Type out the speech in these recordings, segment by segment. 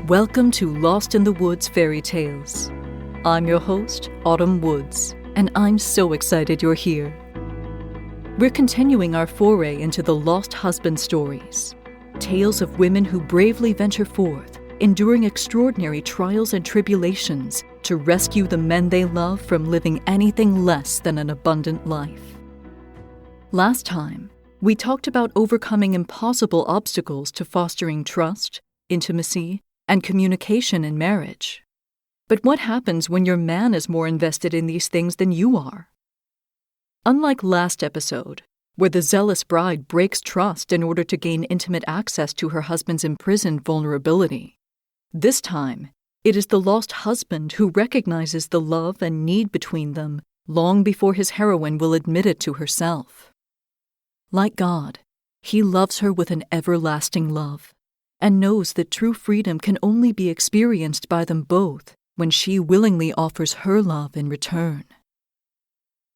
Welcome to Lost in the Woods Fairy Tales. I'm your host, Autumn Woods, and I'm so excited you're here. We're continuing our foray into the lost husband stories, tales of women who bravely venture forth, enduring extraordinary trials and tribulations to rescue the men they love from living anything less than an abundant life. Last time, we talked about overcoming impossible obstacles to fostering trust, intimacy, and communication in marriage. But what happens when your man is more invested in these things than you are? Unlike last episode, where the zealous bride breaks trust in order to gain intimate access to her husband's imprisoned vulnerability, this time, it is the lost husband who recognizes the love and need between them long before his heroine will admit it to herself. Like God, he loves her with an everlasting love, and knows that true freedom can only be experienced by them both when she willingly offers her love in return.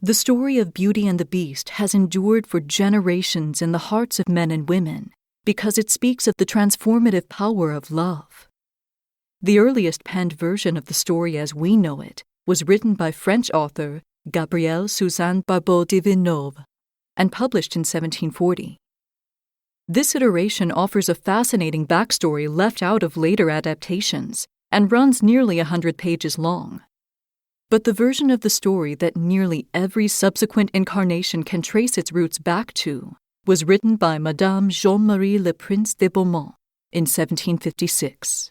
The story of Beauty and the Beast has endured for generations in the hearts of men and women because it speaks of the transformative power of love. The earliest penned version of the story as we know it was written by French author Gabrielle Suzanne Barbeau de Villeneuve and published in 1740. This iteration offers a fascinating backstory left out of later adaptations and runs nearly 100 pages long. But the version of the story that nearly every subsequent incarnation can trace its roots back to was written by Madame Jean-Marie Le Prince de Beaumont in 1756.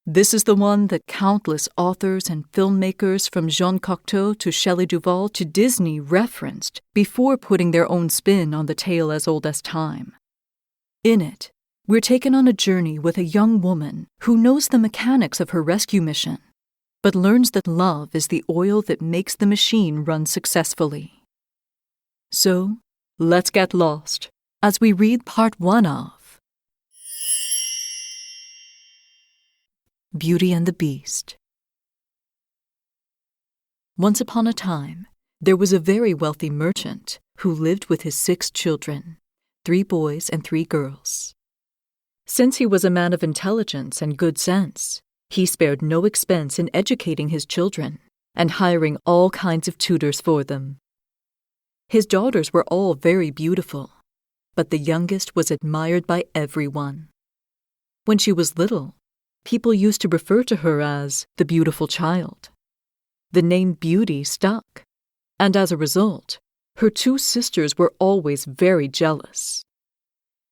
This is the one that countless authors and filmmakers from Jean Cocteau to Shelley Duvall to Disney referenced before putting their own spin on the tale as old as time. In it, we're taken on a journey with a young woman who knows the mechanics of her rescue mission, but learns that love is the oil that makes the machine run successfully. So, let's get lost as we read part 1 of Beauty and the Beast. Once upon a time, there was a very wealthy merchant who lived with his 6 children, 3 boys and 3 girls. Since he was a man of intelligence and good sense, he spared no expense in educating his children and hiring all kinds of tutors for them. His daughters were all very beautiful, but the youngest was admired by everyone. When she was little, people used to refer to her as the beautiful child. The name Beauty stuck, and as a result, her 2 sisters were always very jealous.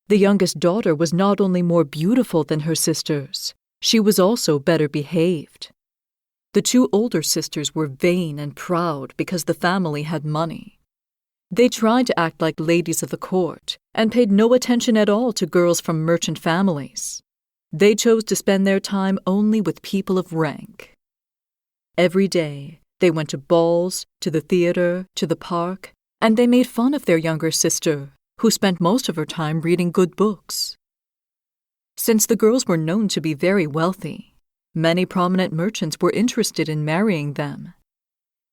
The youngest daughter was not only more beautiful than her sisters, she was also better behaved. The 2 older sisters were vain and proud because the family had money. They tried to act like ladies of the court and paid no attention at all to girls from merchant families. They chose to spend their time only with people of rank. Every day, they went to balls, to the theater, to the park, and they made fun of their younger sister, who spent most of her time reading good books. Since the girls were known to be very wealthy, many prominent merchants were interested in marrying them.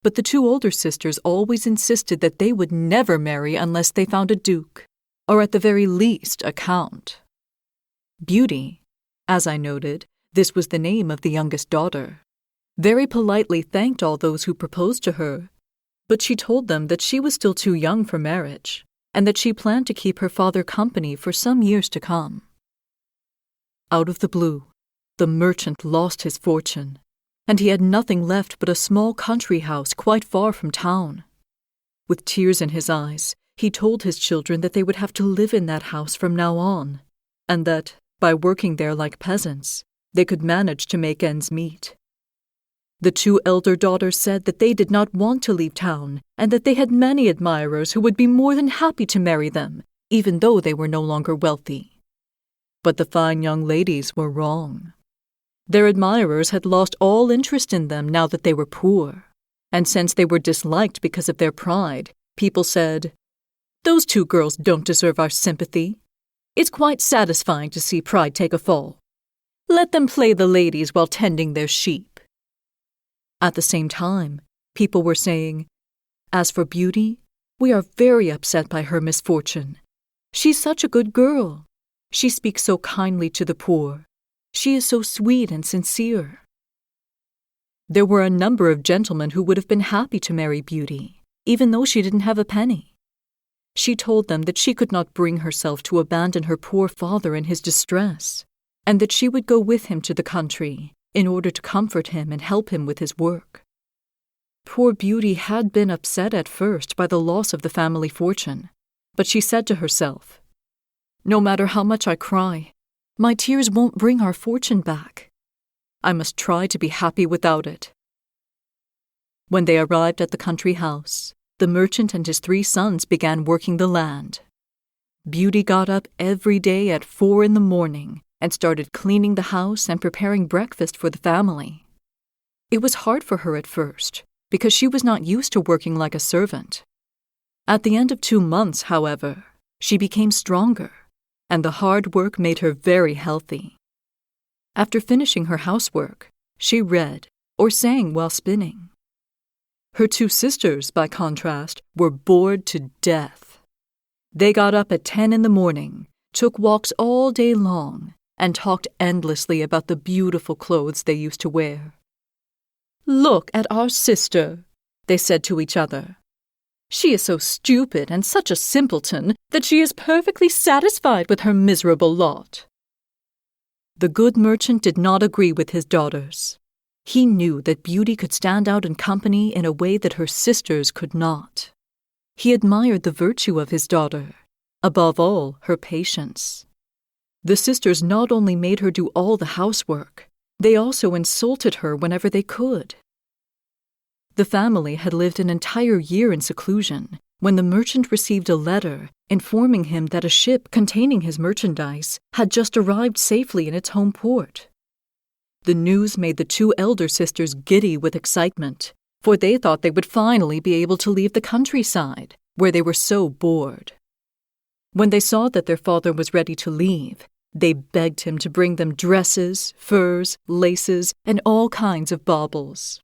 But the 2 older sisters always insisted that they would never marry unless they found a duke, or at the very least a count. Beauty, as I noted, this was the name of the youngest daughter, very politely thanked all those who proposed to her, but she told them that she was still too young for marriage, and that she planned to keep her father company for some years to come. Out of the blue, the merchant lost his fortune, and he had nothing left but a small country house quite far from town. With tears in his eyes, he told his children that they would have to live in that house from now on, and that, by working there like peasants, they could manage to make ends meet. The 2 elder daughters said that they did not want to leave town and that they had many admirers who would be more than happy to marry them, even though they were no longer wealthy. But the fine young ladies were wrong. Their admirers had lost all interest in them now that they were poor, and since they were disliked because of their pride, people said, "Those 2 girls don't deserve our sympathy. It's quite satisfying to see pride take a fall. Let them play the ladies while tending their sheep." At the same time, people were saying, "As for Beauty, we are very upset by her misfortune. She's such a good girl. She speaks so kindly to the poor. She is so sweet and sincere." There were a number of gentlemen who would have been happy to marry Beauty, even though she didn't have a penny. She told them that she could not bring herself to abandon her poor father in his distress, and that she would go with him to the country in order to comfort him and help him with his work. Poor Beauty had been upset at first by the loss of the family fortune, but she said to herself, "No matter how much I cry, my tears won't bring our fortune back. I must try to be happy without it." When they arrived at the country house, the merchant and his 3 sons began working the land. Beauty got up every day at 4 in the morning and started cleaning the house and preparing breakfast for the family. It was hard for her at first, because she was not used to working like a servant. At the end of 2 months, however, she became stronger, and the hard work made her very healthy. After finishing her housework, she read or sang while spinning. Her 2 sisters, by contrast, were bored to death. They got up at 10 in the morning, took walks all day long, and talked endlessly about the beautiful clothes they used to wear. "Look at our sister," they said to each other. "She is so stupid and such a simpleton that she is perfectly satisfied with her miserable lot." The good merchant did not agree with his daughters. He knew that Beauty could stand out in company in a way that her sisters could not. He admired the virtue of his daughter, above all, her patience. The sisters not only made her do all the housework, they also insulted her whenever they could. The family had lived an entire year in seclusion when the merchant received a letter informing him that a ship containing his merchandise had just arrived safely in its home port. The news made the 2 elder sisters giddy with excitement, for they thought they would finally be able to leave the countryside, where they were so bored. When they saw that their father was ready to leave, they begged him to bring them dresses, furs, laces, and all kinds of baubles.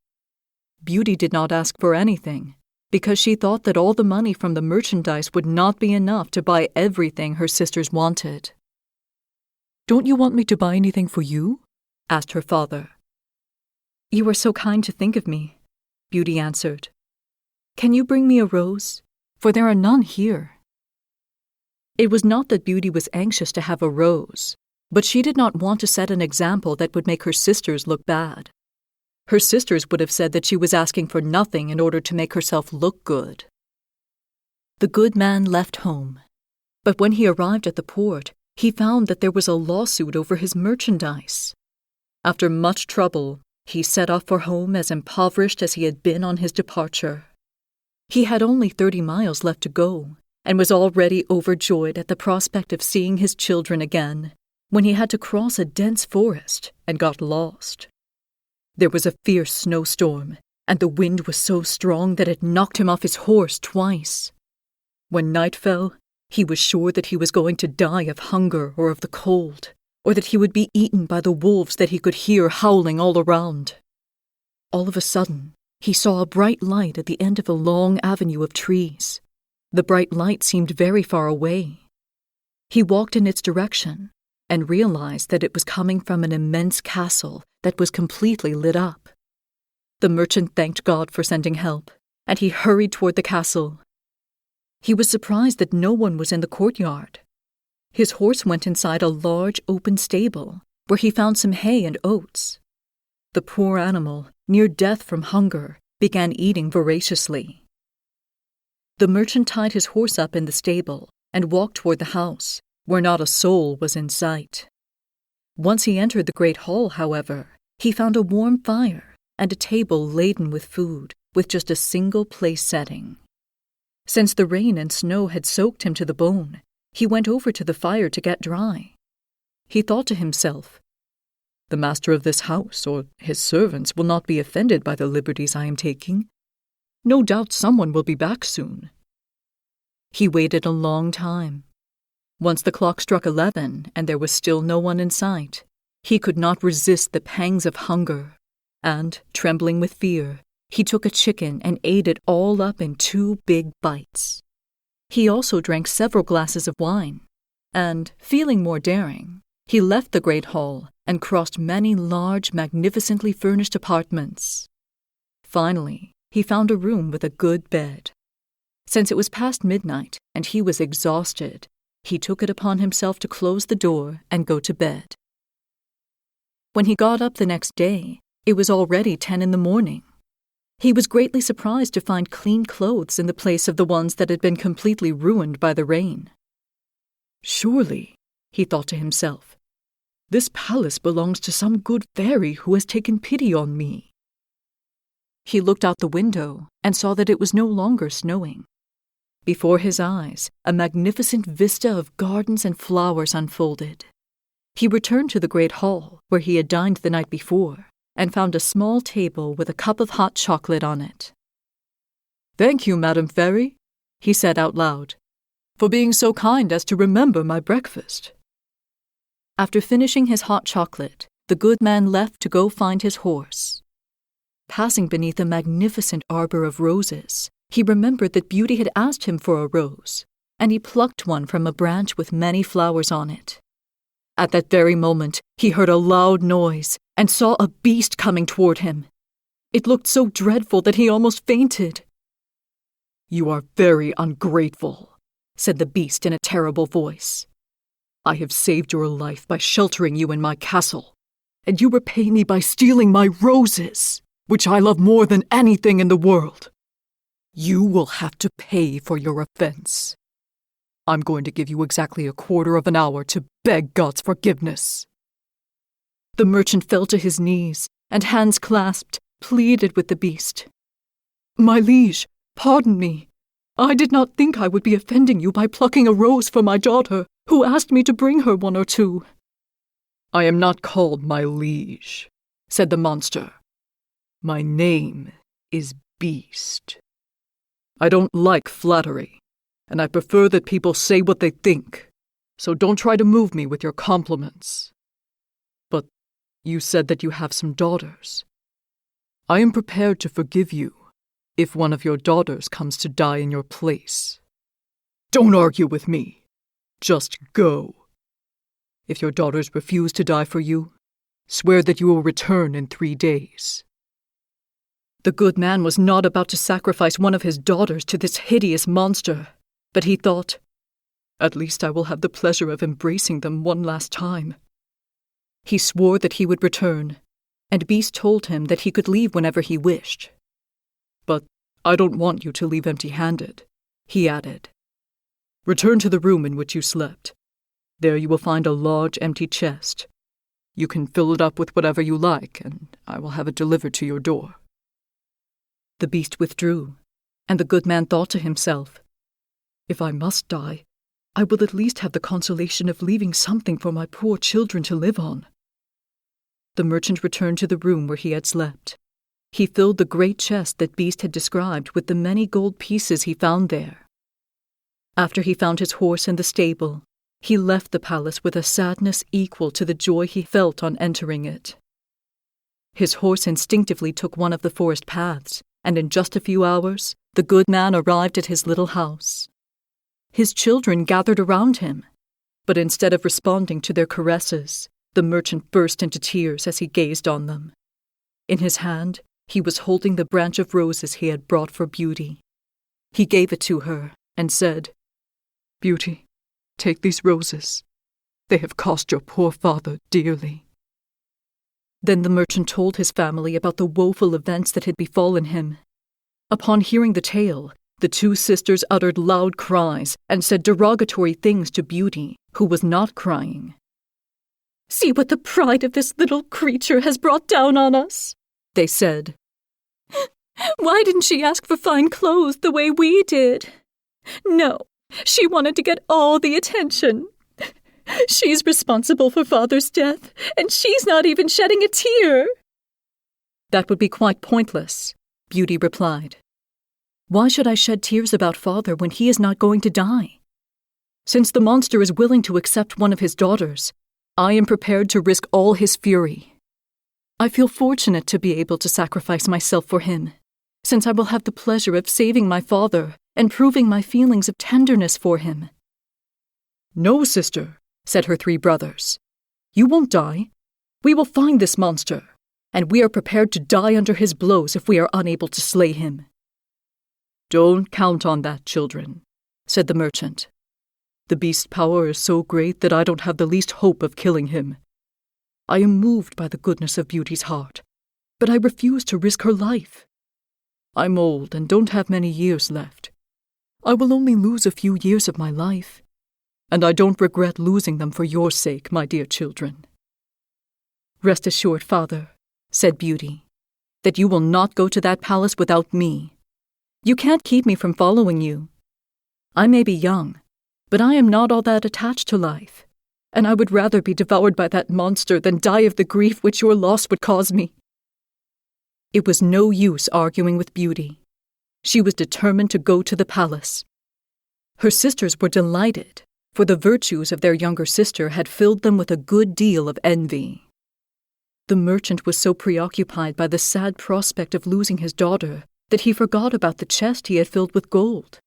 Beauty did not ask for anything, because she thought that all the money from the merchandise would not be enough to buy everything her sisters wanted. "Don't you want me to buy anything for you?" asked her father. "You are so kind to think of me," Beauty answered. "Can you bring me a rose? For there are none here." It was not that Beauty was anxious to have a rose, but she did not want to set an example that would make her sisters look bad. Her sisters would have said that she was asking for nothing in order to make herself look good. The good man left home, but when he arrived at the port, he found that there was a lawsuit over his merchandise. After much trouble, he set off for home as impoverished as he had been on his departure. He had only 30 miles left to go, and was already overjoyed at the prospect of seeing his children again, when he had to cross a dense forest and got lost. There was a fierce snowstorm, and the wind was so strong that it knocked him off his horse twice. When night fell, he was sure that he was going to die of hunger or of the cold, or that he would be eaten by the wolves that he could hear howling all around. All of a sudden, he saw a bright light at the end of a long avenue of trees. The bright light seemed very far away. He walked in its direction and realized that it was coming from an immense castle that was completely lit up. The merchant thanked God for sending help, and he hurried toward the castle. He was surprised that no one was in the courtyard. His horse went inside a large open stable, where he found some hay and oats. The poor animal, near death from hunger, began eating voraciously. The merchant tied his horse up in the stable and walked toward the house, where not a soul was in sight. Once he entered the great hall, however, he found a warm fire and a table laden with food, with just a single place setting. Since the rain and snow had soaked him to the bone, he went over to the fire to get dry. He thought to himself, "The master of this house or his servants will not be offended by the liberties I am taking. No doubt someone will be back soon." He waited a long time. Once the clock struck 11 and there was still no one in sight, he could not resist the pangs of hunger, and, trembling with fear, he took a chicken and ate it all up in 2 big bites. He also drank several glasses of wine, and, feeling more daring, he left the great hall and crossed many large, magnificently furnished apartments. Finally, he found a room with a good bed. Since it was past midnight and he was exhausted, he took it upon himself to close the door and go to bed. When he got up the next day, it was already 10 in the morning. He was greatly surprised to find clean clothes in the place of the ones that had been completely ruined by the rain. Surely, he thought to himself, this palace belongs to some good fairy who has taken pity on me. He looked out the window and saw that it was no longer snowing. Before his eyes, a magnificent vista of gardens and flowers unfolded. He returned to the great hall, where he had dined the night before, and found a small table with a cup of hot chocolate on it. "Thank you, Madam Fairy," he said out loud, "for being so kind as to remember my breakfast." After finishing his hot chocolate, the good man left to go find his horse. Passing beneath a magnificent arbor of roses, he remembered that Beauty had asked him for a rose, and he plucked one from a branch with many flowers on it. At that very moment, he heard a loud noise and saw a beast coming toward him. It looked so dreadful that he almost fainted. "You are very ungrateful," said the beast in a terrible voice. "I have saved your life by sheltering you in my castle, and you repay me by stealing my roses, which I love more than anything in the world. You will have to pay for your offense. I'm going to give you exactly a quarter of an hour to beg God's forgiveness." The merchant fell to his knees, and hands clasped, pleaded with the beast. "My liege, pardon me. I did not think I would be offending you by plucking a rose for my daughter, who asked me to bring her one or two." "I am not called my liege," said the monster. "My name is Beast. I don't like flattery, and I prefer that people say what they think, so don't try to move me with your compliments. But you said that you have some daughters. I am prepared to forgive you if one of your daughters comes to die in your place. Don't argue with me. Just go. If your daughters refuse to die for you, swear that you will return in 3 days." The good man was not about to sacrifice one of his daughters to this hideous monster, but he thought, "At least I will have the pleasure of embracing them one last time." He swore that he would return, and Beast told him that he could leave whenever he wished. "But I don't want you to leave empty-handed," he added. "Return to the room in which you slept. There you will find a large empty chest. You can fill it up with whatever you like, and I will have it delivered to your door." The beast withdrew, and the good man thought to himself, "If I must die, I will at least have the consolation of leaving something for my poor children to live on." The merchant returned to the room where he had slept. He filled the great chest that Beast had described with the many gold pieces he found there. After he found his horse in the stable, he left the palace with a sadness equal to the joy he felt on entering it. His horse instinctively took one of the forest paths, and in just a few hours, the good man arrived at his little house. His children gathered around him, but instead of responding to their caresses, the merchant burst into tears as he gazed on them. In his hand, he was holding the branch of roses he had brought for Beauty. He gave it to her and said, "Beauty, take these roses. They have cost your poor father dearly." Then the merchant told his family about the woeful events that had befallen him. Upon hearing the tale, the 2 sisters uttered loud cries and said derogatory things to Beauty, who was not crying. "See what the pride of this little creature has brought down on us," they said. "Why didn't she ask for fine clothes the way we did? No, she wanted to get all the attention. She's responsible for Father's death, and she's not even shedding a tear." "That would be quite pointless," Beauty replied. "Why should I shed tears about Father when he is not going to die? Since the monster is willing to accept one of his daughters, I am prepared to risk all his fury. I feel fortunate to be able to sacrifice myself for him, since I will have the pleasure of saving my father and proving my feelings of tenderness for him." "No, sister," said her 3 brothers. "You won't die. We will find this monster, and we are prepared to die under his blows if we are unable to slay him." "Don't count on that, children," said the merchant. "The beast's power is so great that I don't have the least hope of killing him. I am moved by the goodness of Beauty's heart, but I refuse to risk her life. I'm old and don't have many years left. I will only lose a few years of my life, and I don't regret losing them for your sake, my dear children." "Rest assured, father," said Beauty, "that you will not go to that palace without me. You can't keep me from following you. I may be young, but I am not all that attached to life, and I would rather be devoured by that monster than die of the grief which your loss would cause me." It was no use arguing with Beauty. She was determined to go to the palace. Her sisters were delighted, for the virtues of their younger sister had filled them with a good deal of envy. The merchant was so preoccupied by the sad prospect of losing his daughter that he forgot about the chest he had filled with gold.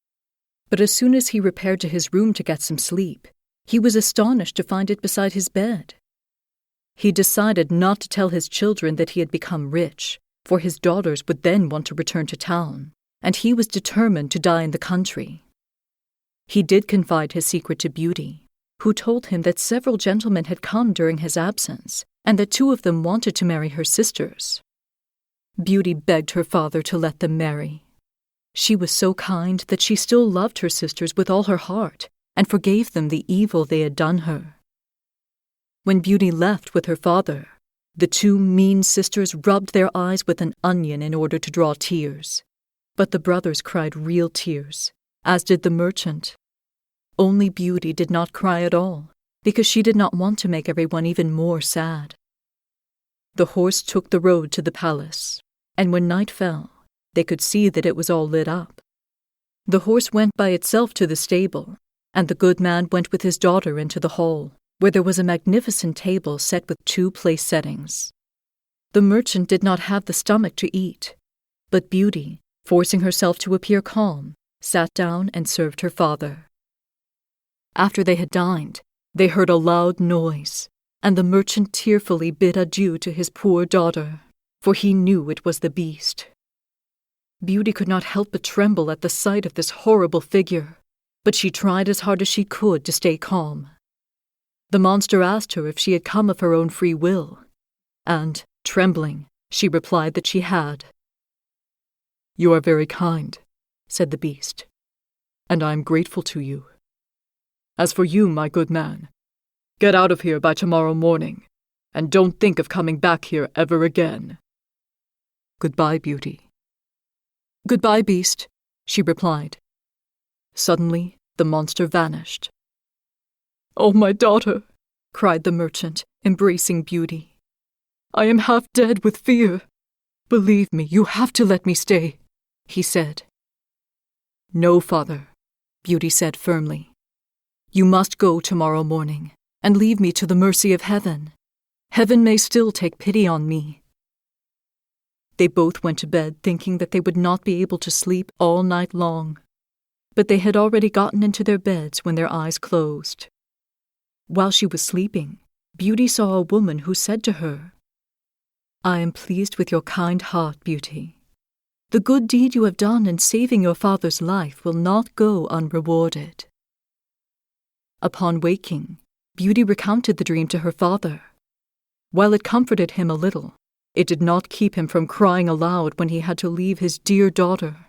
But as soon as he repaired to his room to get some sleep, he was astonished to find it beside his bed. He decided not to tell his children that he had become rich, for his daughters would then want to return to town, and he was determined to die in the country. He did confide his secret to Beauty, who told him that several gentlemen had come during his absence, and that 2 of them wanted to marry her sisters. Beauty begged her father to let them marry. She was so kind that she still loved her sisters with all her heart, and forgave them the evil they had done her. When Beauty left with her father, the 2 mean sisters rubbed their eyes with an onion in order to draw tears. But the brothers cried real tears, as did the merchant. Only Beauty did not cry at all, because she did not want to make everyone even more sad. The horse took the road to the palace, and when night fell, they could see that it was all lit up. The horse went by itself to the stable, and the good man went with his daughter into the hall, where there was a magnificent table set with 2 place settings. The merchant did not have the stomach to eat, but Beauty, forcing herself to appear calm, sat down and served her father. After they had dined, they heard a loud noise, and the merchant tearfully bid adieu to his poor daughter, for he knew it was the beast. Beauty could not help but tremble at the sight of this horrible figure, but she tried as hard as she could to stay calm. The monster asked her if she had come of her own free will, and, trembling, she replied that she had. "You are very kind," said the beast, "and I am grateful to you. As for you, my good man, get out of here by tomorrow morning, and don't think of coming back here ever again. Goodbye, Beauty." "Goodbye, beast," she replied. Suddenly, the monster vanished. "Oh, my daughter," cried the merchant, embracing Beauty. "I am half dead with fear. Believe me, you have to let me stay," he said. "No, father," Beauty said firmly. "You must go tomorrow morning, and leave me to the mercy of heaven. Heaven may still take pity on me." They both went to bed thinking that they would not be able to sleep all night long, but they had already gotten into their beds when their eyes closed. While she was sleeping, Beauty saw a woman who said to her, "I am pleased with your kind heart, Beauty. The good deed you have done in saving your father's life will not go unrewarded." Upon waking, Beauty recounted the dream to her father. While it comforted him a little, it did not keep him from crying aloud when he had to leave his dear daughter.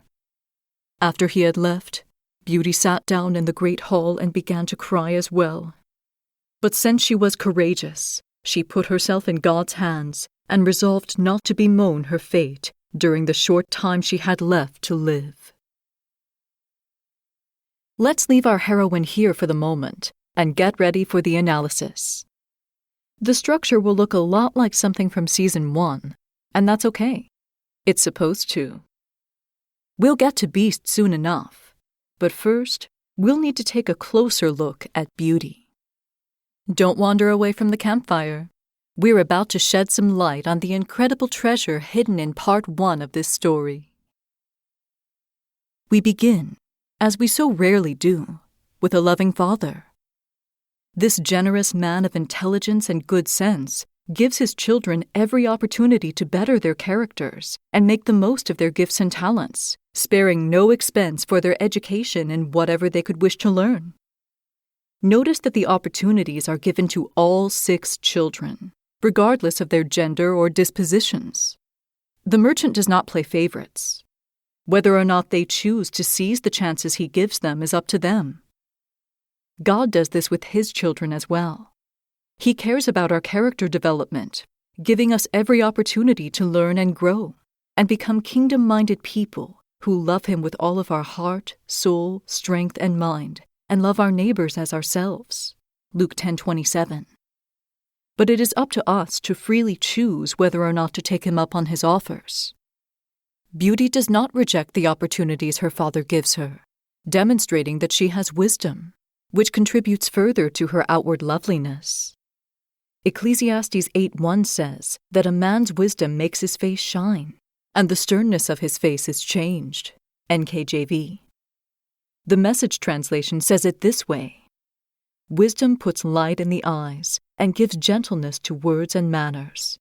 After he had left, Beauty sat down in the great hall and began to cry as well. But since she was courageous, she put herself in God's hands and resolved not to bemoan her fate during the short time she had left to live. Let's leave our heroine here for the moment and get ready for the analysis. The structure will look a lot like something from Season 1, and that's okay. It's supposed to. We'll get to Beast soon enough, but first, we'll need to take a closer look at Beauty. Don't wander away from the campfire. We're about to shed some light on the incredible treasure hidden in Part 1 of this story. We begin, as we so rarely do, with a loving father. This generous man of intelligence and good sense gives his children every opportunity to better their characters and make the most of their gifts and talents, sparing no expense for their education in whatever they could wish to learn. Notice that the opportunities are given to all 6 children, regardless of their gender or dispositions. The merchant does not play favorites. Whether or not they choose to seize the chances he gives them is up to them. God does this with his children as well. He cares about our character development, giving us every opportunity to learn and grow, and become kingdom-minded people who love him with all of our heart, soul, strength, and mind, and love our neighbors as ourselves. Luke 10:27. But it is up to us to freely choose whether or not to take him up on his offers. Beauty does not reject the opportunities her father gives her, demonstrating that she has wisdom, which contributes further to her outward loveliness. Ecclesiastes 8:1 says that a man's wisdom makes his face shine, and the sternness of his face is changed. NKJV. The Message translation says it this way: wisdom puts light in the eyes and gives gentleness to words and manners.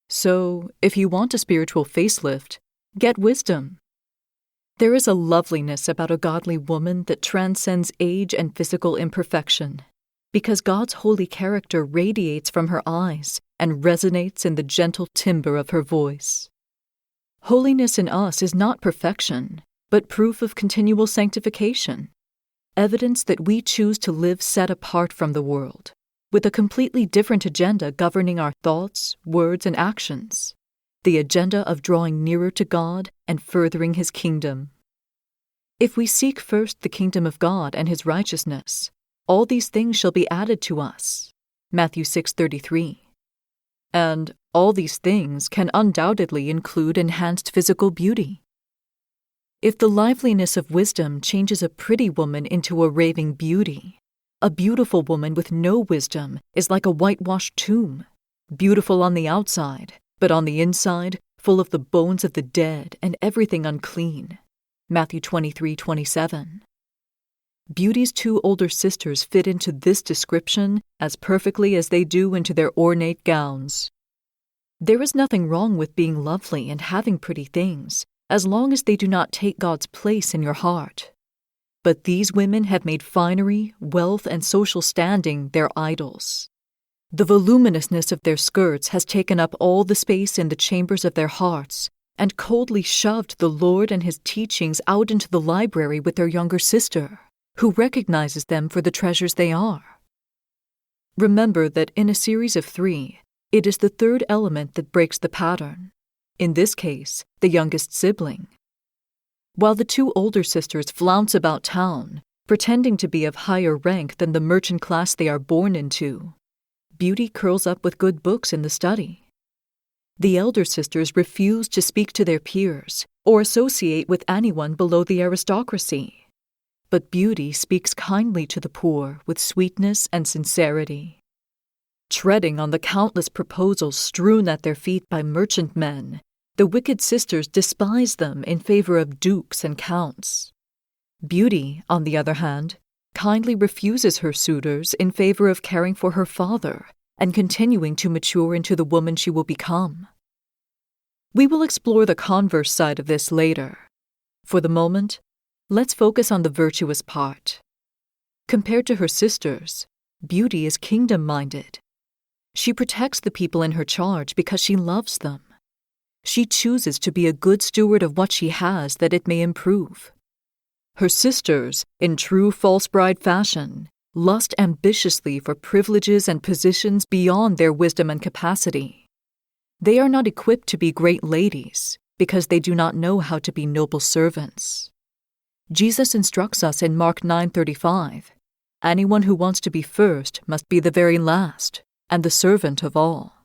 So, if you want a spiritual facelift, get wisdom. There is a loveliness about a godly woman that transcends age and physical imperfection, because God's holy character radiates from her eyes and resonates in the gentle timbre of her voice. Holiness in us is not perfection, but proof of continual sanctification, evidence that we choose to live set apart from the world, with a completely different agenda governing our thoughts, words, and actions, the agenda of drawing nearer to God and furthering his kingdom. If we seek first the kingdom of God and his righteousness, all these things shall be added to us. Matthew 6:33. And all these things can undoubtedly include enhanced physical beauty. If the liveliness of wisdom changes a pretty woman into a raving beauty, a beautiful woman with no wisdom is like a whitewashed tomb, beautiful on the outside, but on the inside, full of the bones of the dead and everything unclean. Matthew 23:27. Beauty's 2 older sisters fit into this description as perfectly as they do into their ornate gowns. There is nothing wrong with being lovely and having pretty things, as long as they do not take God's place in your heart. But these women have made finery, wealth, and social standing their idols. The voluminousness of their skirts has taken up all the space in the chambers of their hearts and coldly shoved the Lord and his teachings out into the library with their younger sister, who recognizes them for the treasures they are. Remember that in a series of 3, it is the third element that breaks the pattern. In this case, the youngest sibling. While the 2 older sisters flounce about town, pretending to be of higher rank than the merchant class they are born into, Beauty curls up with good books in the study. The elder sisters refuse to speak to their peers or associate with anyone below the aristocracy. But Beauty speaks kindly to the poor with sweetness and sincerity. Treading on the countless proposals strewn at their feet by merchantmen, the wicked sisters despise them in favor of dukes and counts. Beauty, on the other hand, kindly refuses her suitors in favor of caring for her father and continuing to mature into the woman she will become. We will explore the converse side of this later. For the moment, let's focus on the virtuous part. Compared to her sisters, Beauty is kingdom-minded. She protects the people in her charge because she loves them. She chooses to be a good steward of what she has that it may improve. Her sisters, in true false bride fashion, lust ambitiously for privileges and positions beyond their wisdom and capacity. They are not equipped to be great ladies because they do not know how to be noble servants. Jesus instructs us in Mark 9:35, anyone who wants to be first must be the very last and the servant of all.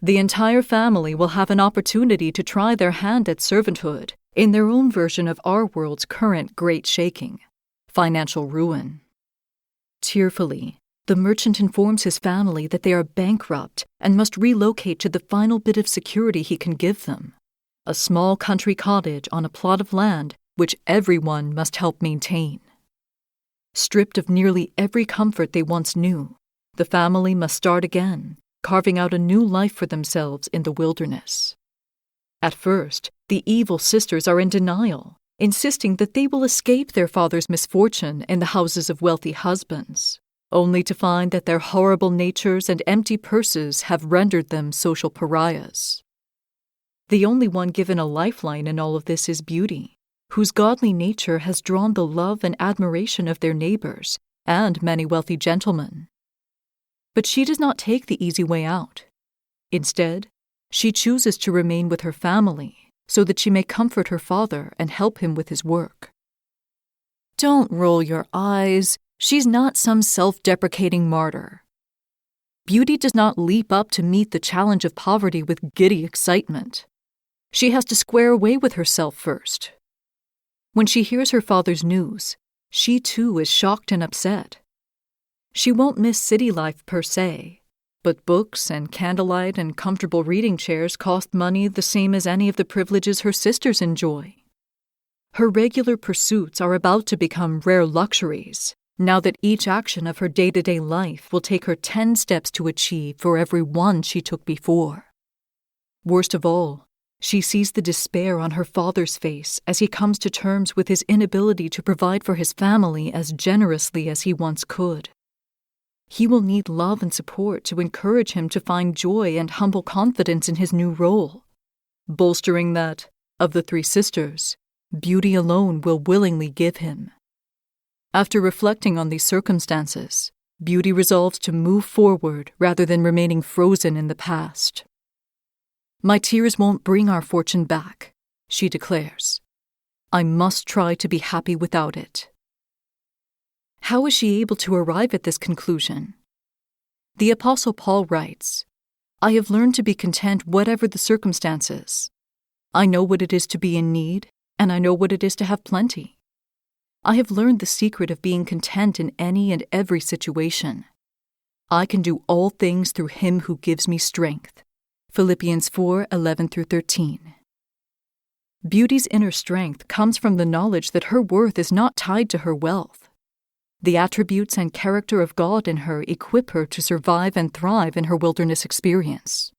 The entire family will have an opportunity to try their hand at servanthood in their own version of our world's current great shaking, financial ruin. Tearfully, the merchant informs his family that they are bankrupt and must relocate to the final bit of security he can give them, a small country cottage on a plot of land which everyone must help maintain. Stripped of nearly every comfort they once knew, the family must start again, carving out a new life for themselves in the wilderness. At first, the evil sisters are in denial, insisting that they will escape their father's misfortune in the houses of wealthy husbands, only to find that their horrible natures and empty purses have rendered them social pariahs. The only one given a lifeline in all of this is Beauty, whose godly nature has drawn the love and admiration of their neighbors and many wealthy gentlemen. But she does not take the easy way out. Instead, she chooses to remain with her family so that she may comfort her father and help him with his work. Don't roll your eyes. She's not some self-deprecating martyr. Beauty does not leap up to meet the challenge of poverty with giddy excitement. She has to square away with herself first. When she hears her father's news, she too is shocked and upset. She won't miss city life per se, but books and candlelight and comfortable reading chairs cost money the same as any of the privileges her sisters enjoy. Her regular pursuits are about to become rare luxuries, now that each action of her day-to-day life will take her 10 steps to achieve for every one she took before. Worst of all, she sees the despair on her father's face as he comes to terms with his inability to provide for his family as generously as he once could. He will need love and support to encourage him to find joy and humble confidence in his new role, bolstering that, of the 3 sisters, Beauty alone will willingly give him. After reflecting on these circumstances, Beauty resolves to move forward rather than remaining frozen in the past. "My tears won't bring our fortune back," she declares. "I must try to be happy without it." How is she able to arrive at this conclusion? The Apostle Paul writes, "I have learned to be content whatever the circumstances. I know what it is to be in need, and I know what it is to have plenty. I have learned the secret of being content in any and every situation. I can do all things through him who gives me strength." Philippians 4:11-13. Beauty's inner strength comes from the knowledge that her worth is not tied to her wealth. The attributes and character of God in her equip her to survive and thrive in her wilderness experience.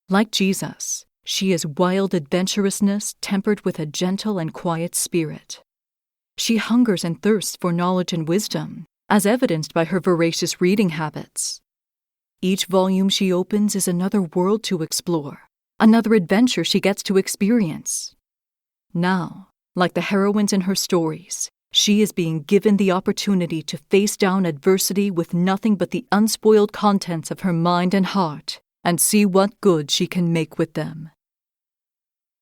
Like Jesus, she is wild adventurousness tempered with a gentle and quiet spirit. She hungers and thirsts for knowledge and wisdom, as evidenced by her voracious reading habits. Each volume she opens is another world to explore, another adventure she gets to experience. Now, like the heroines in her stories, she is being given the opportunity to face down adversity with nothing but the unspoiled contents of her mind and heart, and see what good she can make with them.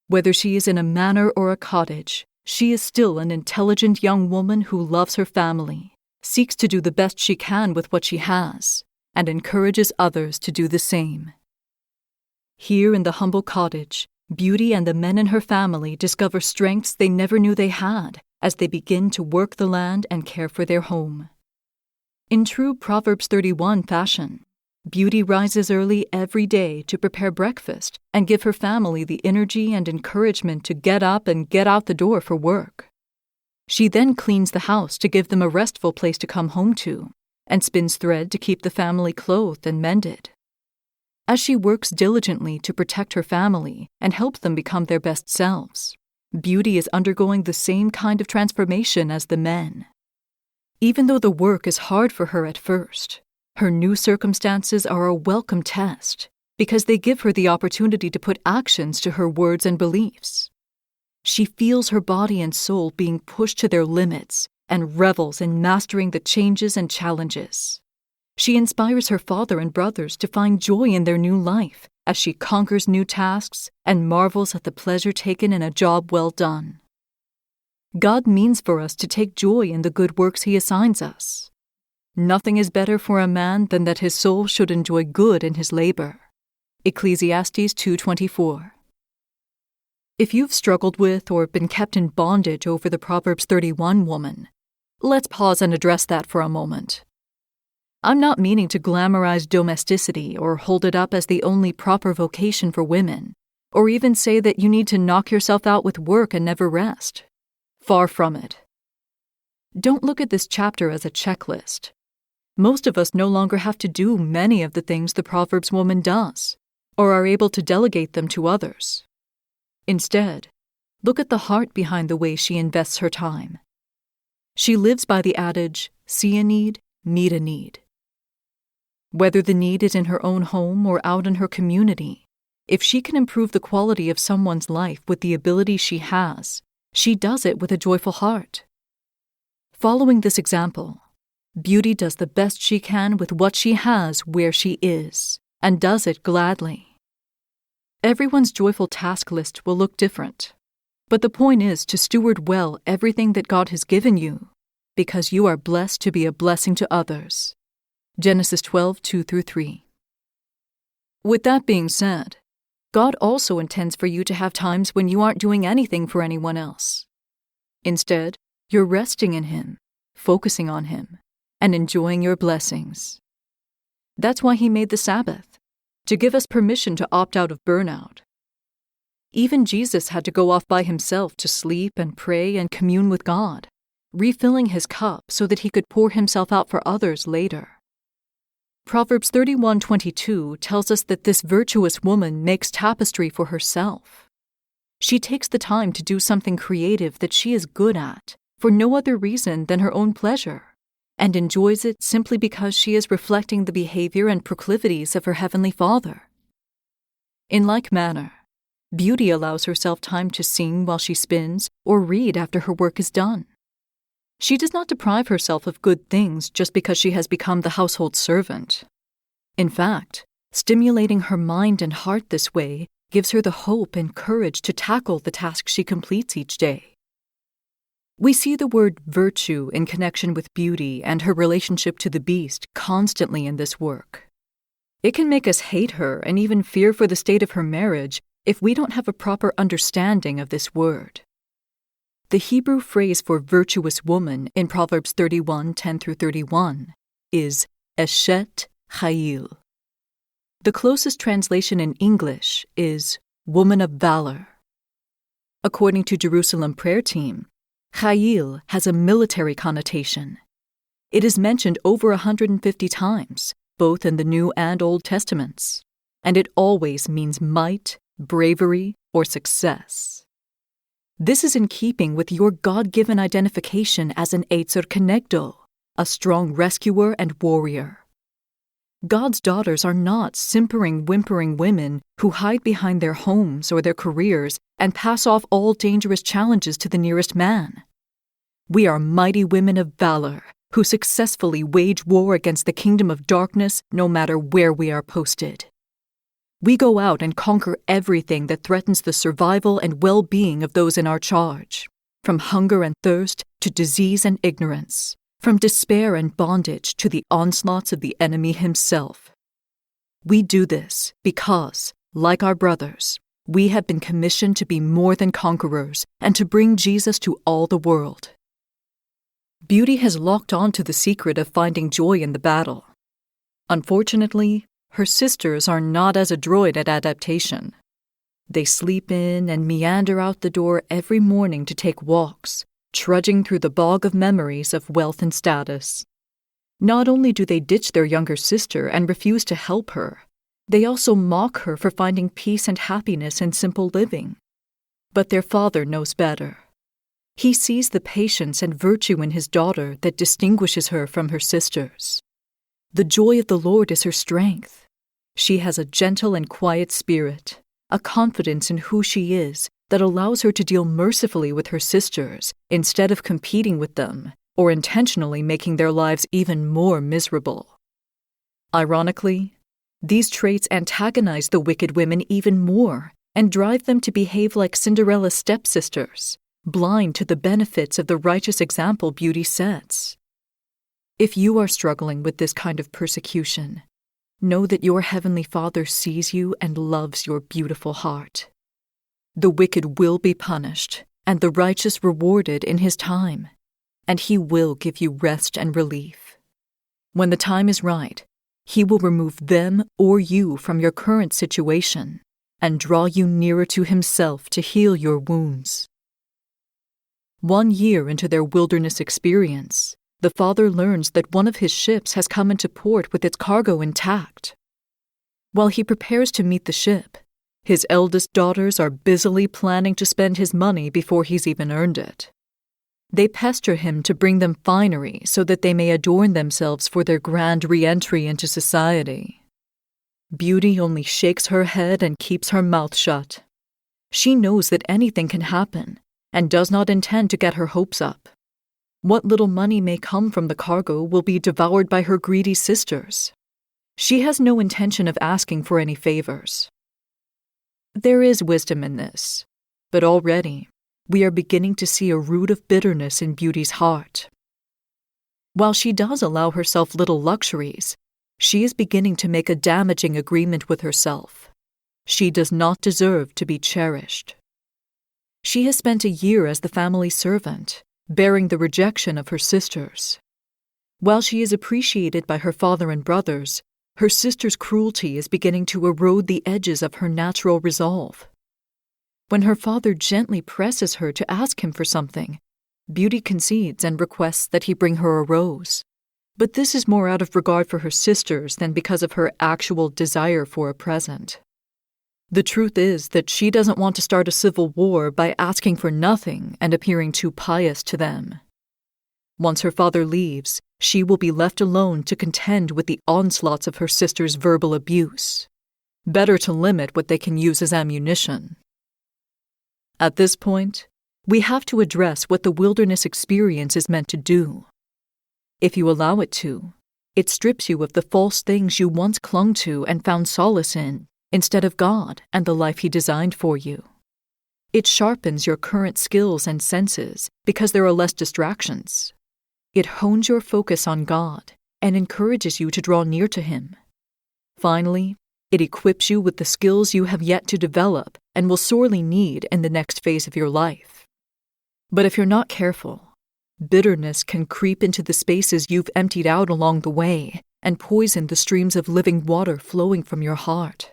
Whether she is in a manor or a cottage, she is still an intelligent young woman who loves her family, seeks to do the best she can with what she has, and encourages others to do the same. Here in the humble cottage, Beauty and the men in her family discover strengths they never knew they had as they begin to work the land and care for their home. In true Proverbs 31 fashion, Beauty rises early every day to prepare breakfast and give her family the energy and encouragement to get up and get out the door for work. She then cleans the house to give them a restful place to come home to, and spins thread to keep the family clothed and mended. As she works diligently to protect her family and help them become their best selves, Beauty is undergoing the same kind of transformation as the men. Even though the work is hard for her at first, her new circumstances are a welcome test because they give her the opportunity to put actions to her words and beliefs. She feels her body and soul being pushed to their limits and revels in mastering the changes and challenges. She inspires her father and brothers to find joy in their new life as she conquers new tasks and marvels at the pleasure taken in a job well done. God means for us to take joy in the good works He assigns us. Nothing is better for a man than that his soul should enjoy good in his labor. Ecclesiastes 2:24. If you've struggled with or been kept in bondage over the Proverbs 31 woman, let's pause and address that for a moment. I'm not meaning to glamorize domesticity or hold it up as the only proper vocation for women, or even say that you need to knock yourself out with work and never rest. Far from it. Don't look at this chapter as a checklist. Most of us no longer have to do many of the things the Proverbs woman does, or are able to delegate them to others. Instead, look at the heart behind the way she invests her time. She lives by the adage, see a need, meet a need. Whether the need is in her own home or out in her community, if she can improve the quality of someone's life with the ability she has, she does it with a joyful heart. Following this example, Beauty does the best she can with what she has where she is, and does it gladly. Everyone's joyful task list will look different, but the point is to steward well everything that God has given you, because you are blessed to be a blessing to others. Genesis 12:2-3. With that being said, God also intends for you to have times when you aren't doing anything for anyone else. Instead, you're resting in Him, focusing on Him, and enjoying your blessings. That's why He made the Sabbath, to give us permission to opt out of burnout. Even Jesus had to go off by Himself to sleep and pray and commune with God, refilling His cup so that He could pour Himself out for others later. Proverbs 31:22 tells us that this virtuous woman makes tapestry for herself. She takes the time to do something creative that she is good at, for no other reason than her own pleasure, and enjoys it simply because she is reflecting the behavior and proclivities of her Heavenly Father. In like manner, Beauty allows herself time to sing while she spins or read after her work is done. She does not deprive herself of good things just because she has become the household servant. In fact, stimulating her mind and heart this way gives her the hope and courage to tackle the tasks she completes each day. We see the word virtue in connection with Beauty and her relationship to the beast constantly in this work. It can make us hate her and even fear for the state of her marriage if we don't have a proper understanding of this word. The Hebrew phrase for virtuous woman in Proverbs 31:10-31 is Eshet Chayil. The closest translation in English is woman of valor. According to Jerusalem Prayer Team, Chayil has a military connotation. It is mentioned over 150 times, both in the New and Old Testaments, and it always means might, bravery, or success. This is in keeping with your God-given identification as an Eitzer Kenegdo, a strong rescuer and warrior. God's daughters are not simpering, whimpering women who hide behind their homes or their careers and pass off all dangerous challenges to the nearest man. We are mighty women of valor who successfully wage war against the kingdom of darkness no matter where we are posted. We go out and conquer everything that threatens the survival and well-being of those in our charge, from hunger and thirst to disease and ignorance, from despair and bondage to the onslaughts of the enemy himself. We do this because, like our brothers, we have been commissioned to be more than conquerors and to bring Jesus to all the world. Beauty has locked on to the secret of finding joy in the battle. Unfortunately, her sisters are not as adroit at adaptation. They sleep in and meander out the door every morning to take walks, trudging through the bog of memories of wealth and status. Not only do they ditch their younger sister and refuse to help her, they also mock her for finding peace and happiness in simple living. But their father knows better. He sees the patience and virtue in his daughter that distinguishes her from her sisters. The joy of the Lord is her strength. She has a gentle and quiet spirit, a confidence in who she is that allows her to deal mercifully with her sisters instead of competing with them or intentionally making their lives even more miserable. Ironically, these traits antagonize the wicked women even more and drive them to behave like Cinderella's stepsisters, blind to the benefits of the righteous example Beauty sets. If you are struggling with this kind of persecution, know that your Heavenly Father sees you and loves your beautiful heart. The wicked will be punished, and the righteous rewarded in His time, and He will give you rest and relief. When the time is right, He will remove them or you from your current situation and draw you nearer to Himself to heal your wounds. 1 year into their wilderness experience, the father learns that one of his ships has come into port with its cargo intact. While he prepares to meet the ship, his eldest daughters are busily planning to spend his money before he's even earned it. They pester him to bring them finery so that they may adorn themselves for their grand re-entry into society. Beauty only shakes her head and keeps her mouth shut. She knows that anything can happen and does not intend to get her hopes up. What little money may come from the cargo will be devoured by her greedy sisters. She has no intention of asking for any favors. There is wisdom in this, but already we are beginning to see a root of bitterness in Beauty's heart. While she does allow herself little luxuries, she is beginning to make a damaging agreement with herself. She does not deserve to be cherished. She has spent a year as the family servant, bearing the rejection of her sisters. While she is appreciated by her father and brothers, her sister's cruelty is beginning to erode the edges of her natural resolve. When her father gently presses her to ask him for something, Beauty concedes and requests that he bring her a rose. But this is more out of regard for her sisters than because of her actual desire for a present. The truth is that she doesn't want to start a civil war by asking for nothing and appearing too pious to them. Once her father leaves, she will be left alone to contend with the onslaughts of her sister's verbal abuse. Better to limit what they can use as ammunition. At this point, we have to address what the wilderness experience is meant to do. If you allow it to, it strips you of the false things you once clung to and found solace in, instead of God and the life He designed for you. It sharpens your current skills and senses because there are less distractions. It hones your focus on God and encourages you to draw near to Him. Finally, it equips you with the skills you have yet to develop and will sorely need in the next phase of your life. But if you're not careful, bitterness can creep into the spaces you've emptied out along the way and poison the streams of living water flowing from your heart.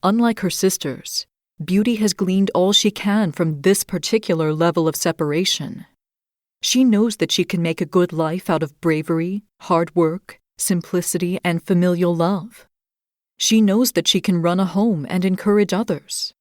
Unlike her sisters, Beauty has gleaned all she can from this particular level of separation. She knows that she can make a good life out of bravery, hard work, simplicity, and familial love. She knows that she can run a home and encourage others.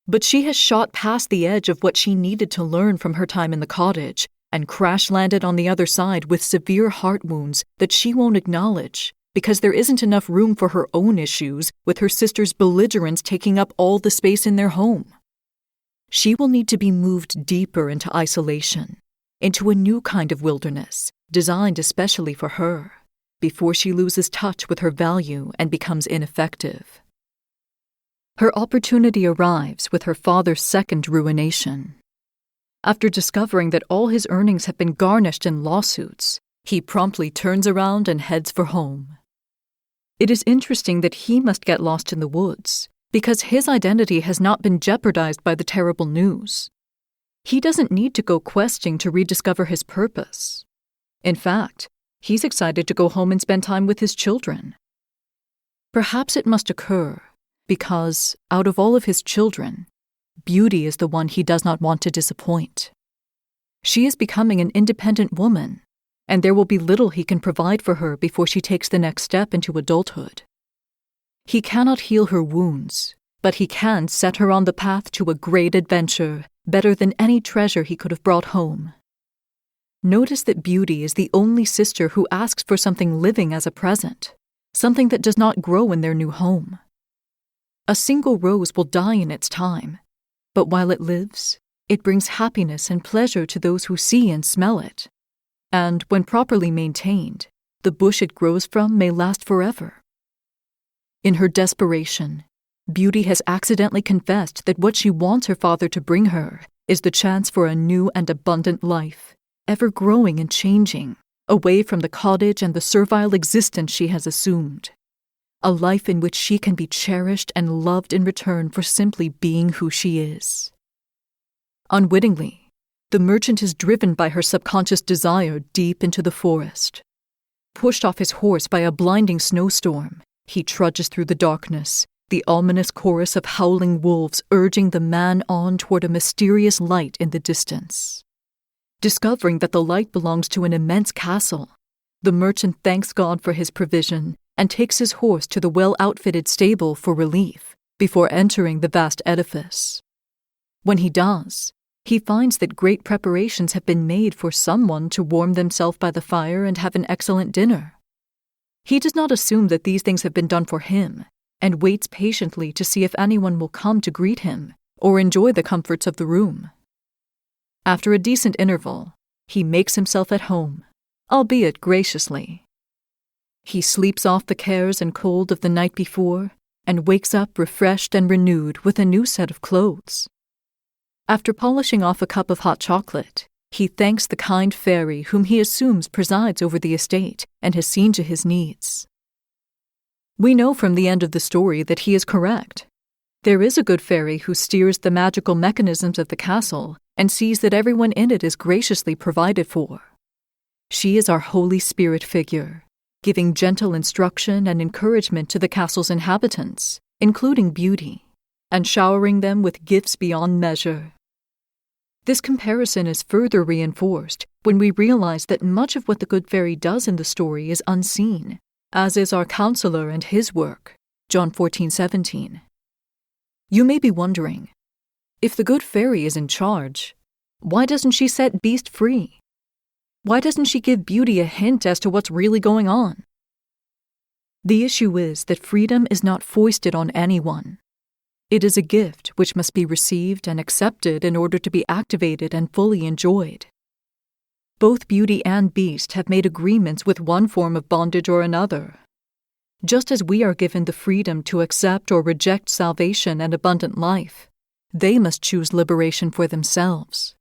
But she has shot past the edge of what she needed to learn from her time in the cottage and crash-landed on the other side with severe heart wounds that she won't acknowledge because there isn't enough room for her own issues with her sister's belligerence taking up all the space in their home. She will need to be moved deeper into isolation, into a new kind of wilderness designed especially for her, before she loses touch with her value and becomes ineffective. Her opportunity arrives with her father's second ruination. After discovering that all his earnings have been garnished in lawsuits, he promptly turns around and heads for home. It is interesting that he must get lost in the woods, because his identity has not been jeopardized by the terrible news. He doesn't need to go questing to rediscover his purpose. In fact, he's excited to go home and spend time with his children. Perhaps it must occur because, out of all of his children, Beauty is the one he does not want to disappoint. She is becoming an independent woman, and there will be little he can provide for her before she takes the next step into adulthood. He cannot heal her wounds, but he can set her on the path to a great adventure, better than any treasure he could have brought home. Notice that Beauty is the only sister who asks for something living as a present, something that does not grow in their new home. A single rose will die in its time, but while it lives, it brings happiness and pleasure to those who see and smell it. And when properly maintained, the bush it grows from may last forever. In her desperation, Beauty has accidentally confessed that what she wants her father to bring her is the chance for a new and abundant life, ever growing and changing, away from the cottage and the servile existence she has assumed. A life in which she can be cherished and loved in return for simply being who she is. Unwittingly, the merchant is driven by her subconscious desire deep into the forest. Pushed off his horse by a blinding snowstorm, he trudges through the darkness, the ominous chorus of howling wolves urging the man on toward a mysterious light in the distance. Discovering that the light belongs to an immense castle, the merchant thanks God for his provision and takes his horse to the well-outfitted stable for relief before entering the vast edifice. When he does, he finds that great preparations have been made for someone to warm themselves by the fire and have an excellent dinner. He does not assume that these things have been done for him and waits patiently to see if anyone will come to greet him or enjoy the comforts of the room. After a decent interval, he makes himself at home, albeit graciously. He sleeps off the cares and cold of the night before and wakes up refreshed and renewed with a new set of clothes. After polishing off a cup of hot chocolate, he thanks the kind fairy whom he assumes presides over the estate and has seen to his needs. We know from the end of the story that he is correct. There is a good fairy who steers the magical mechanisms of the castle and sees that everyone in it is graciously provided for. She is our Holy Spirit figure, giving gentle instruction and encouragement to the castle's inhabitants, including beauty, and showering them with gifts beyond measure. This comparison is further reinforced when we realize that much of what the good fairy does in the story is unseen, as is our counselor and his work, John 14:17. You may be wondering, if the good fairy is in charge, why doesn't she set Beast free? Why doesn't she give Beauty a hint as to what's really going on? The issue is that freedom is not foisted on anyone. It is a gift which must be received and accepted in order to be activated and fully enjoyed. Both Beauty and Beast have made agreements with one form of bondage or another. Just as we are given the freedom to accept or reject salvation and abundant life, they must choose liberation for themselves.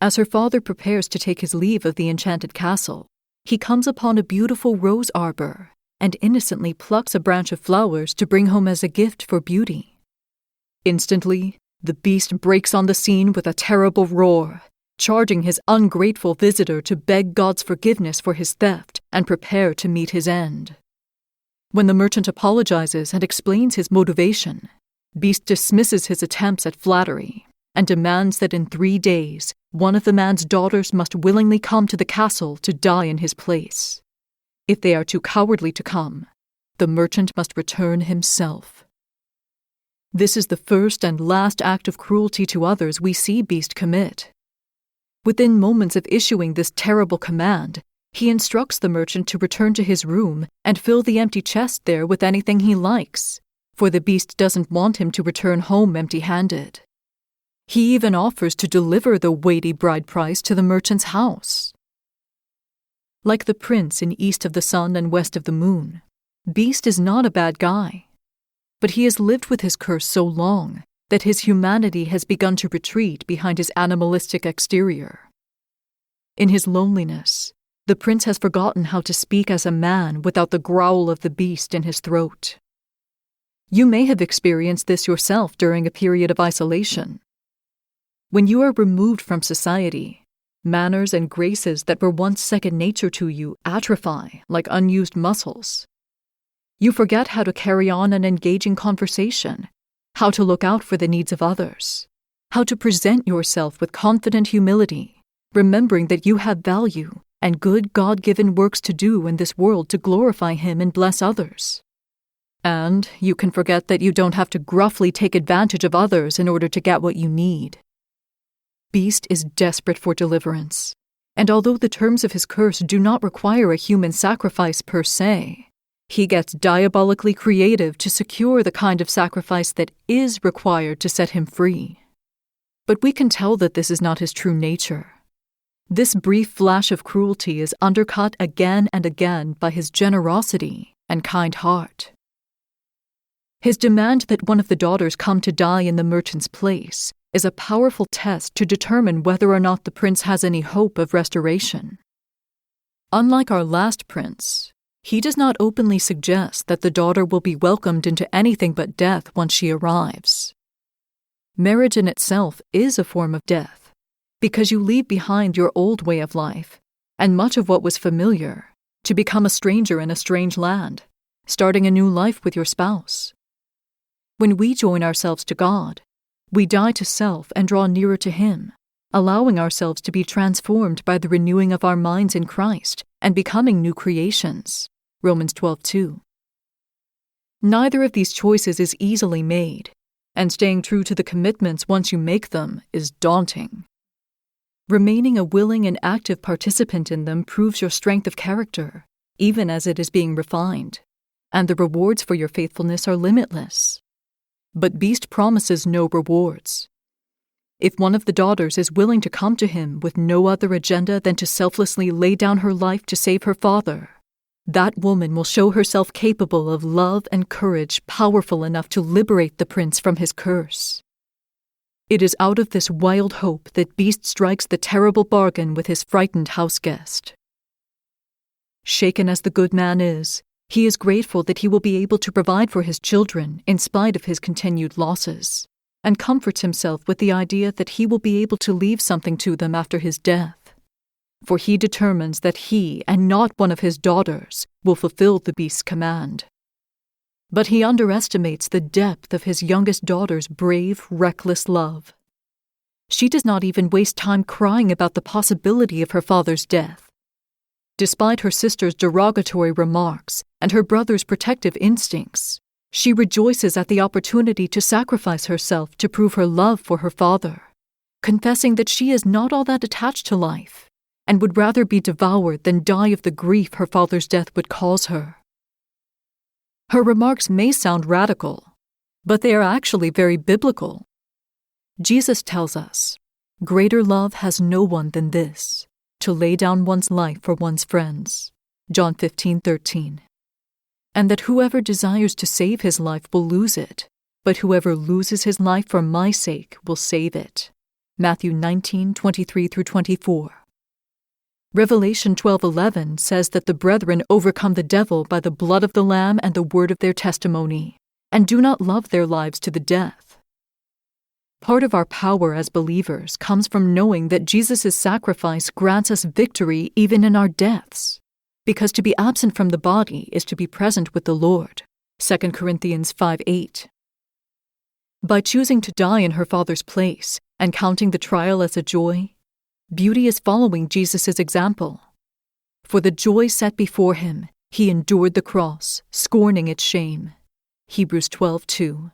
As her father prepares to take his leave of the enchanted castle, he comes upon a beautiful rose arbor and innocently plucks a branch of flowers to bring home as a gift for Beauty. Instantly, the Beast breaks on the scene with a terrible roar, charging his ungrateful visitor to beg God's forgiveness for his theft and prepare to meet his end. When the merchant apologizes and explains his motivation, Beast dismisses his attempts at flattery and demands that in 3 days, one of the man's daughters must willingly come to the castle to die in his place. If they are too cowardly to come, the merchant must return himself. This is the first and last act of cruelty to others we see Beast commit. Within moments of issuing this terrible command, he instructs the merchant to return to his room and fill the empty chest there with anything he likes, for the Beast doesn't want him to return home empty-handed. He even offers to deliver the weighty bride price to the merchant's house. Like the prince in East of the Sun and West of the Moon, Beast is not a bad guy. But he has lived with his curse so long that his humanity has begun to retreat behind his animalistic exterior. In his loneliness, the prince has forgotten how to speak as a man without the growl of the beast in his throat. You may have experienced this yourself during a period of isolation. When you are removed from society, manners and graces that were once second nature to you atrophy like unused muscles. You forget how to carry on an engaging conversation, how to look out for the needs of others, how to present yourself with confident humility, remembering that you have value and good God-given works to do in this world to glorify Him and bless others. And you can forget that you don't have to gruffly take advantage of others in order to get what you need. Beast is desperate for deliverance, and although the terms of his curse do not require a human sacrifice per se, he gets diabolically creative to secure the kind of sacrifice that is required to set him free. But we can tell that this is not his true nature. This brief flash of cruelty is undercut again and again by his generosity and kind heart. His demand that one of the daughters come to die in the merchant's place is a powerful test to determine whether or not the prince has any hope of restoration. Unlike our last prince, he does not openly suggest that the daughter will be welcomed into anything but death once she arrives. Marriage in itself is a form of death, because you leave behind your old way of life, and much of what was familiar, to become a stranger in a strange land, starting a new life with your spouse. When we join ourselves to God, we die to self and draw nearer to Him, allowing ourselves to be transformed by the renewing of our minds in Christ and becoming new creations. Romans 12:2. Neither of these choices is easily made, and staying true to the commitments once you make them is daunting. Remaining a willing and active participant in them proves your strength of character, even as it is being refined, and the rewards for your faithfulness are limitless. But Beast promises no rewards. If one of the daughters is willing to come to him with no other agenda than to selflessly lay down her life to save her father, that woman will show herself capable of love and courage powerful enough to liberate the prince from his curse. It is out of this wild hope that Beast strikes the terrible bargain with his frightened house guest. Shaken as the good man is, he is grateful that he will be able to provide for his children in spite of his continued losses, and comforts himself with the idea that he will be able to leave something to them after his death. For he determines that he, and not one of his daughters, will fulfill the beast's command. But he underestimates the depth of his youngest daughter's brave, reckless love. She does not even waste time crying about the possibility of her father's death. Despite her sister's derogatory remarks and her brother's protective instincts, she rejoices at the opportunity to sacrifice herself to prove her love for her father, confessing that she is not all that attached to life and would rather be devoured than die of the grief her father's death would cause her. Her remarks may sound radical, but they are actually very biblical. Jesus tells us, "Greater love has no one than this, to lay down one's life for one's friends." John 15:13. And that whoever desires to save his life will lose it, but whoever loses his life for my sake will save it. Matthew 19:23-24. Revelation 12:11 says that the brethren overcome the devil by the blood of the Lamb and the word of their testimony, and do not love their lives to the death. Part of our power as believers comes from knowing that Jesus' sacrifice grants us victory even in our deaths, because to be absent from the body is to be present with the Lord. 2 Corinthians 5:8. By choosing to die in her father's place and counting the trial as a joy, Beauty is following Jesus' example. For the joy set before him, he endured the cross, scorning its shame. Hebrews 12:2.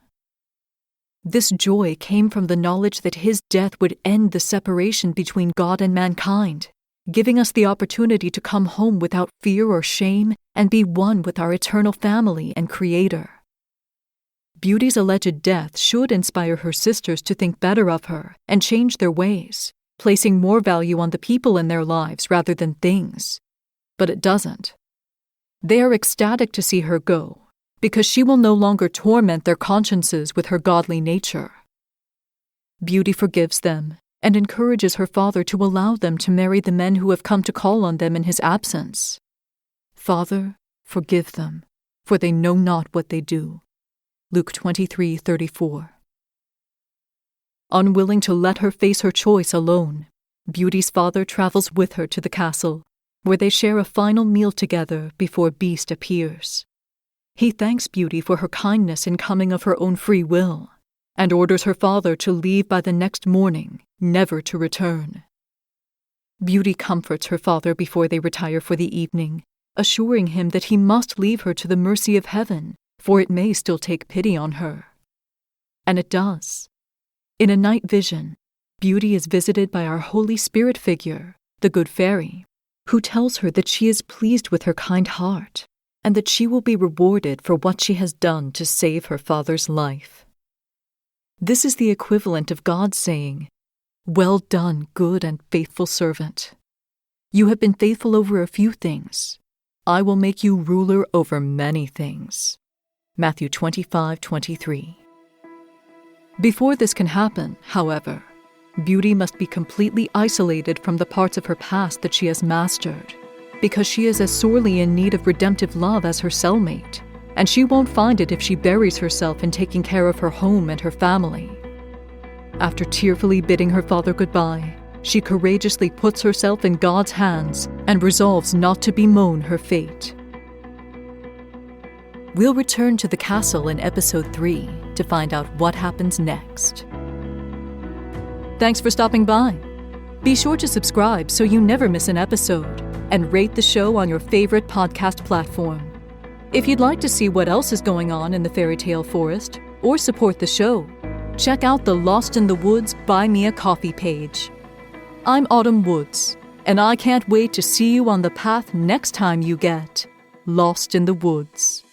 This joy came from the knowledge that his death would end the separation between God and mankind, giving us the opportunity to come home without fear or shame and be one with our eternal family and Creator. Beauty's alleged death should inspire her sisters to think better of her and change their ways, placing more value on the people in their lives rather than things. But it doesn't. They are ecstatic to see her go, because she will no longer torment their consciences with her godly nature. Beauty forgives them and encourages her father to allow them to marry the men who have come to call on them in his absence. "Father, forgive them, for they know not what they do." Luke 23:34. Unwilling to let her face her choice alone, Beauty's father travels with her to the castle, where they share a final meal together before Beast appears. He thanks Beauty for her kindness in coming of her own free will, and orders her father to leave by the next morning, never to return. Beauty comforts her father before they retire for the evening, assuring him that he must leave her to the mercy of heaven, for it may still take pity on her. And it does. In a night vision, Beauty is visited by our Holy Spirit figure, the Good Fairy, who tells her that she is pleased with her kind heart and that she will be rewarded for what she has done to save her father's life. This is the equivalent of God saying, "Well done, good and faithful servant. You have been faithful over a few things. I will make you ruler over many things." Matthew 25:23. Before this can happen, however, Beauty must be completely isolated from the parts of her past that she has mastered, because she is as sorely in need of redemptive love as her cellmate, and she won't find it if she buries herself in taking care of her home and her family. After tearfully bidding her father goodbye, she courageously puts herself in God's hands and resolves not to bemoan her fate. We'll return to the castle in episode 3 to find out what happens next. Thanks for stopping by. Be sure to subscribe so you never miss an episode, and rate the show on your favorite podcast platform. If you'd like to see what else is going on in the fairy tale forest, or support the show, check out the Lost in the Woods Buy Me a Coffee page. I'm Autumn Woods, and I can't wait to see you on the path next time you get lost in the woods.